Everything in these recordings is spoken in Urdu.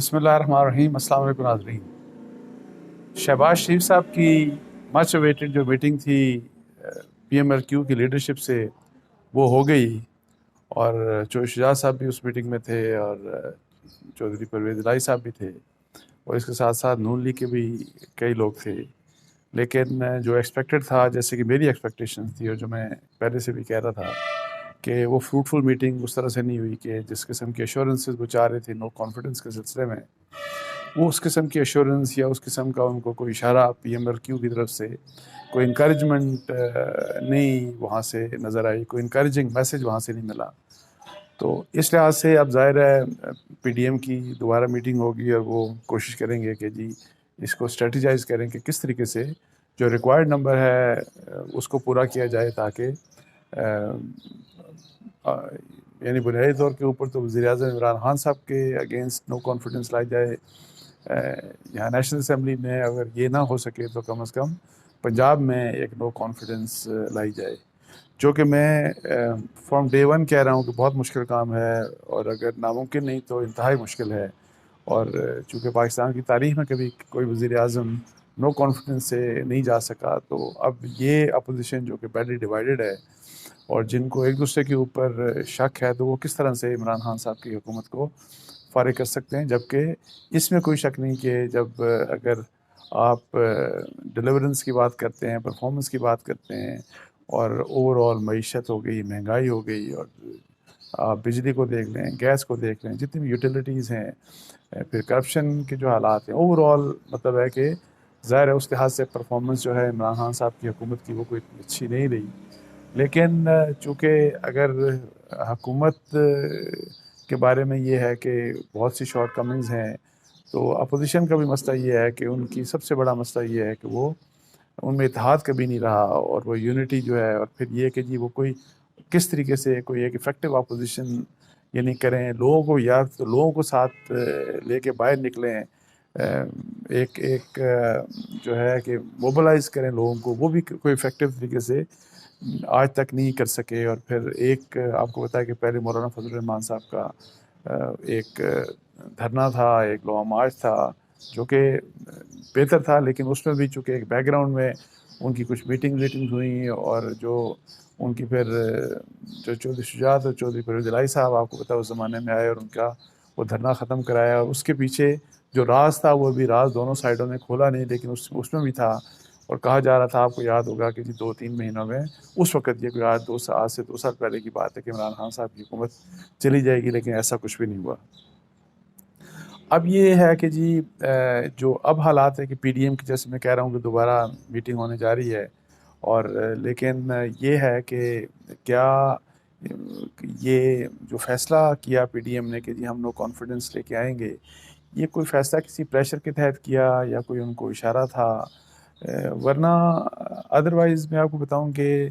بسم اللہ الرحمن الرحیم۔ السلام علیکم ناظرین۔ شہباز شریف صاحب کی مچ اویٹڈ جو میٹنگ تھی پی ایم ایل کیو کی لیڈرشپ سے، وہ ہو گئی، اور چودھری شجاع صاحب بھی اس میٹنگ میں تھے، اور چودھری پرویز الہی صاحب بھی تھے، اور اس کے ساتھ ساتھ نون لیگ کے بھی کئی لوگ تھے۔ لیکن جو ایکسپیکٹڈ تھا، جیسے کہ میری ایکسپیکٹیشن تھی، اور جو میں پہلے سے بھی کہہ رہا تھا، کہ وہ فروٹفل میٹنگ اس طرح سے نہیں ہوئی کہ جس قسم کے ایشورنسز وہ چاہ رہے تھے نو کانفیڈنس کے سلسلے میں، وہ اس قسم کی ایشورنس یا اس قسم کا ان کو کوئی اشارہ پی ایم ایل کیو کی طرف سے، کوئی انکریجمنٹ نہیں وہاں سے نظر آئی، کوئی انکریجنگ میسج وہاں سے نہیں ملا۔ تو اس لحاظ سے اب ظاہر ہے پی ڈی ایم کی دوبارہ میٹنگ ہوگی، اور وہ کوشش کریں گے کہ جی اس کو اسٹریٹجائز کریں کہ کس طریقے سے جو ریکوائرڈ نمبر ہے اس کو پورا کیا جائے، تاکہ یعنی بنیادی طور کے اوپر تو وزیر اعظم عمران خان صاحب کے اگینسٹ نو کانفیڈنس لائی جائے یہاں نیشنل اسمبلی میں، اگر یہ نہ ہو سکے تو کم از کم پنجاب میں ایک نو کانفیڈنس لائی جائے، جو کہ میں فرام ڈے ون کہہ رہا ہوں کہ بہت مشکل کام ہے، اور اگر ناممکن نہیں تو انتہائی مشکل ہے۔ اور چونکہ پاکستان کی تاریخ میں کبھی کوئی وزیر اعظم نو کانفیڈنس سے نہیں جا سکا، تو اب یہ اپوزیشن جو کہ بیڈلی ڈیوائیڈڈ ہے، اور جن کو ایک دوسرے کے اوپر شک ہے، تو وہ کس طرح سے عمران خان صاحب کی حکومت کو فارغ کر سکتے ہیں، جبکہ اس میں کوئی شک نہیں کہ جب اگر آپ ڈیلیورنس کی بات کرتے ہیں، پرفارمنس کی بات کرتے ہیں، اور اوور آل معیشت ہو گئی، مہنگائی ہو گئی، اور آپ بجلی کو دیکھ لیں، گیس کو دیکھ لیں، جتنی بھی یوٹیلیٹیز ہیں، پھر کرپشن کے جو حالات ہیں، اوور آل مطلب ہے کہ ظاہر ہے اس لحاظ سے پرفارمنس جو ہے عمران خان صاحب کی حکومت کی وہ کوئی اتنی اچھی نہیں رہی۔ لیکن چونکہ اگر حکومت کے بارے میں یہ ہے کہ بہت سی شارٹ کمنگز ہیں، تو اپوزیشن کا بھی مسئلہ یہ ہے کہ ان کی سب سے بڑا مسئلہ یہ ہے کہ وہ ان میں اتحاد کبھی نہیں رہا، اور وہ یونٹی جو ہے، اور پھر یہ کہ جی وہ کوئی کس طریقے سے کوئی ایک افیکٹو اپوزیشن یعنی کریں، لوگوں کو یا تو لوگوں کو ساتھ لے کے باہر نکلیں، ایک جو ہے کہ موبلائز کریں لوگوں کو، وہ بھی کوئی افیکٹو طریقے سے آج تک نہیں کر سکے۔ اور پھر ایک آپ کو بتایا کہ پہلے مولانا فضل الرحمان صاحب کا ایک دھرنا تھا، ایک لوہا مارچ تھا، جو کہ بہتر تھا، لیکن اس میں بھی چونکہ ایک بیک گراؤنڈ میں ان کی کچھ میٹنگز ہوئیں، اور جو ان کی پھر جو چودھری شجاع اور چودھری پرویز الہی صاحب آپ کو پتا اس زمانے میں آئے، اور ان کا وہ دھرنا ختم کرایا، اور اس کے پیچھے جو راز تھا وہ بھی راز دونوں سائڈوں نے کھولا نہیں، لیکن اس میں بھی تھا، اور کہا جا رہا تھا، آپ کو یاد ہوگا کہ جی 2-3 مہینوں میں، اس وقت یہ کوئی آج سے 2 سال پہلے کی بات ہے، کہ عمران خان صاحب کی حکومت چلی جائے گی، لیکن ایسا کچھ بھی نہیں ہوا۔ اب یہ ہے کہ جی جو اب حالات ہے کہ پی ڈی ایم کی، جیسے میں کہہ رہا ہوں کہ دوبارہ میٹنگ ہونے جا رہی ہے، اور لیکن یہ ہے کہ کیا یہ جو فیصلہ کیا پی ڈی ایم نے کہ جی ہم نو کانفیڈنس لے کے آئیں گے، یہ کوئی فیصلہ کسی پریشر کے تحت کیا، یا کوئی ان کو اشارہ تھا؟ ورنہ ادروائز میں آپ کو بتاؤں کہ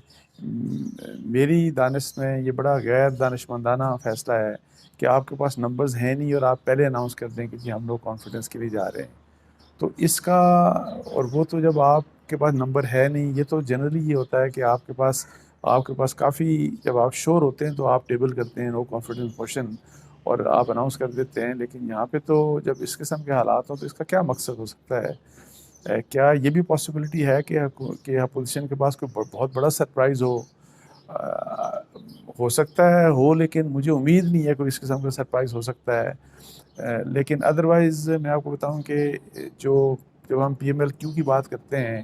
میری دانش میں یہ بڑا غیر دانشمندانہ فیصلہ ہے کہ آپ کے پاس نمبرز ہیں نہیں، اور آپ پہلے اناؤنس کر دیں کہ جی ہم لوگ کانفیڈنس کے لیے جا رہے ہیں، تو اس کا، اور وہ تو جب آپ کے پاس نمبر ہے نہیں، یہ تو جنرلی یہ ہوتا ہے کہ آپ کے پاس کافی، جب آپ شور ہوتے ہیں تو آپ ٹیبل کرتے ہیں نو کانفیڈنس موشن، اور آپ اناؤنس کر دیتے ہیں، لیکن یہاں پہ تو جب اس قسم کے حالات ہوں تو اس کا کیا مقصد ہو سکتا ہے؟ کیا یہ بھی پاسبلٹی ہے کہ اپوزیشن کے پاس کوئی بہت بڑا سرپرائز ہو سکتا ہے لیکن مجھے امید نہیں ہے کوئی اس قسم کا سرپرائز ہو سکتا ہے۔ لیکن ادروائز میں آپ کو بتاؤں کہ جب ہم پی ایم ایل کیو کی بات کرتے ہیں،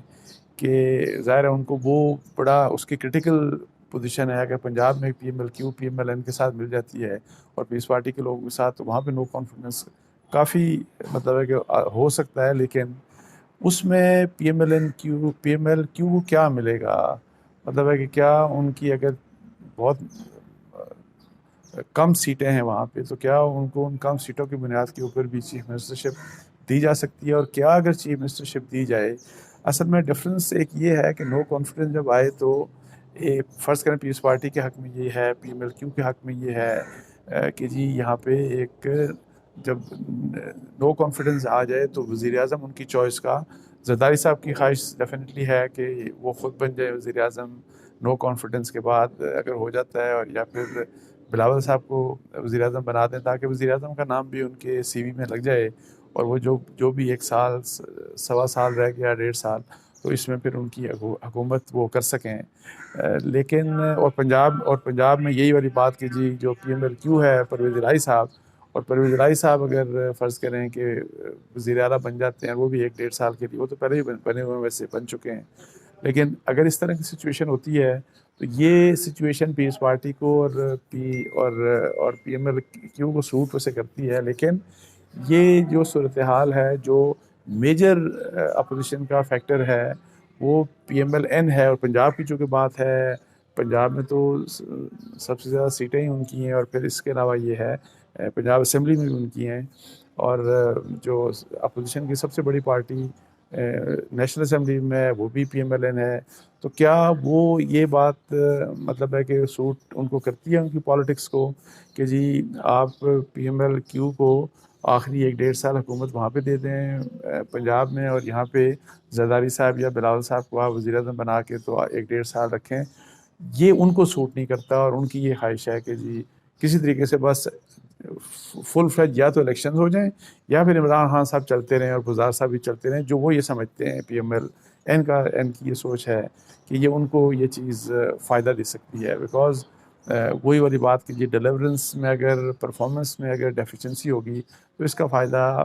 کہ ظاہر ہے ان کو وہ بڑا اس کی کرٹیکل پوزیشن ہے، اگر پنجاب میں P M L Q P M L N کے ساتھ مل جاتی ہے، اور پیس پارٹی کے لوگوں کے ساتھ، تو وہاں پہ نو کانفیڈنس کافی مطلب ہے کہ ہو سکتا ہے، لیکن اس میں پی ایم ایل کیو کو کیا ملے گا؟ مطلب ہے کہ کیا ان کی اگر بہت کم سیٹیں ہیں وہاں پہ، تو کیا ان کو ان کم سیٹوں کی بنیاد کے اوپر بھی چیف منسٹرشپ دی جا سکتی ہے؟ اور کیا اگر چیف منسٹرشپ دی جائے، اصل میں ڈفرینس ایک یہ ہے کہ نو کانفیڈنس جب آئے تو فرض کریں پیپلز پارٹی کے حق میں یہ ہے، پی ایم ایل کیو کے حق میں یہ ہے کہ جی یہاں پہ ایک جب نو کانفیڈنس آ جائے تو وزیر اعظم ان کی چوائس کا، زرداری صاحب کی خواہش ڈیفینیٹلی ہے کہ وہ خود بن جائے وزیر اعظم نو کانفیڈنس کے بعد اگر ہو جاتا ہے، اور یا پھر بلاول صاحب کو وزیر اعظم بنا دیں تاکہ وزیر اعظم کا نام بھی ان کے سی وی میں لگ جائے، اور وہ جو بھی 1 سال 1.25 سال رہ گیا 1.5 سال، تو اس میں پھر ان کی حکومت وہ کر سکیں۔ لیکن اور پنجاب میں یہی والی بات کہ جی جو پی ایم ایل کیو ہے پرویز الہی صاحب، اور پرویز الہی صاحب اگر فرض کریں کہ وزیر اعلیٰ بن جاتے ہیں، وہ بھی 1-1.5 سال کے لیے، وہ تو پہلے ہی بنے ہوئے ویسے بن چکے ہیں، لیکن اگر اس طرح کی سچویشن ہوتی ہے تو یہ سچویشن پیس پارٹی کو اور پی ایم ایل کیو کو سوٹ ویسے کرتی ہے، لیکن یہ جو صورتحال ہے، جو میجر اپوزیشن کا فیکٹر ہے وہ پی ایم ایل این ہے، اور پنجاب کی چونکہ بات ہے، پنجاب میں تو سب سے زیادہ سیٹیں ہی ان کی ہیں، اور پھر اس کے علاوہ یہ ہے پنجاب اسمبلی میں بھی ان کی ہیں، اور جو اپوزیشن کی سب سے بڑی پارٹی نیشنل اسمبلی میں وہ بھی پی ایم ایل این ہے، تو کیا وہ یہ بات مطلب ہے کہ سوٹ ان کو کرتی ہے ان کی پالیٹکس کو کہ جی آپ پی ایم ایل کیو کو آخری 1-1.5 سال حکومت وہاں پہ دے دیں پنجاب میں، اور یہاں پہ زرداری صاحب یا بلاول صاحب کو آپ وزیر اعظم بنا کے تو 1-1.5 سال رکھیں؟ یہ ان کو سوٹ نہیں کرتا، اور ان کی یہ خواہش ہے کہ جی کسی طریقے سے بس فل فلیج یا تو الیکشنز ہو جائیں یا پھر عمران خان صاحب چلتے رہیں اور گزار صاحب بھی چلتے رہیں، جو وہ یہ سمجھتے ہیں پی ایم ایل این کی یہ سوچ ہے کہ یہ ان کو یہ چیز فائدہ دے سکتی ہے، بیکاز وہی والی بات کہ یہ ڈیلیورنس میں اگر پرفارمنس میں اگر ڈیفیشنسی ہوگی تو اس کا فائدہ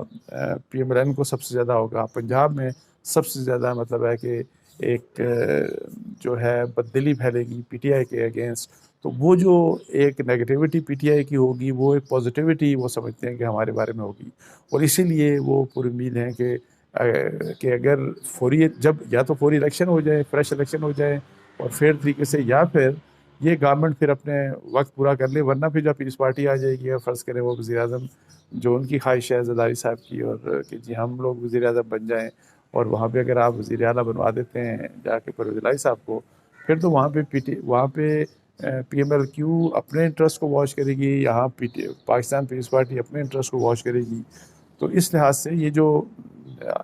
پی ایم ایل این کو سب سے زیادہ ہوگا۔ پنجاب میں سب سے زیادہ مطلب ہے کہ ایک جو ہے بددلی پھیلے گی پی ٹی آئی کے اگینسٹ، تو وہ جو ایک نیگیٹیوٹی پی ٹی آئی کی ہوگی وہ ایک پازیٹیوٹی وہ سمجھتے ہیں کہ ہمارے بارے میں ہوگی، اور اسی لیے وہ پوری امید ہیں کہ اگر جب یا تو فوری الیکشن ہو جائے، فریش الیکشن ہو جائے اور فیئر طریقے سے، یا پھر یہ گورنمنٹ پھر اپنے وقت پورا کر لے، ورنہ پھر جب پیس پارٹی آ جائے گی اور فرض کریں وہ وزیر اعظم جو ان کی خواہش ہے زرداری صاحب کی، اور کہ جی ہم لوگ وزیر اعظم بن جائیں، اور وہاں پہ اگر آپ وزیر اعلیٰ بنوا دیتے ہیں جا کے پرویز الہی صاحب کو، پھر تو وہاں پہ پی ایم ایل کیو اپنے انٹرسٹ کو واچ کرے گی، یہاں پاکستان پیپلز پارٹی اپنے انٹرسٹ کو واچ کرے گی، تو اس لحاظ سے یہ جو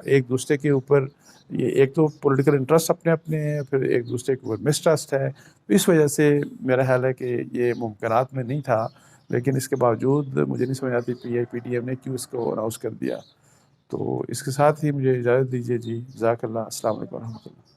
ایک دوسرے کے اوپر یہ ایک تو پولیٹیکل انٹرسٹ اپنے اپنے ہیں، پھر ایک دوسرے کے اوپر مسٹرسٹ ہے، تو اس وجہ سے میرا خیال ہے کہ یہ ممکنات میں نہیں تھا، لیکن اس کے باوجود مجھے نہیں سمجھ آتی پی ٹی ایم نے کیوں اس کو اناؤنس کر دیا۔ تو اس کے ساتھ ہی مجھے اجازت دیجیے جی، جزاک اللہ، السلام علیکم ورحمۃ اللہ۔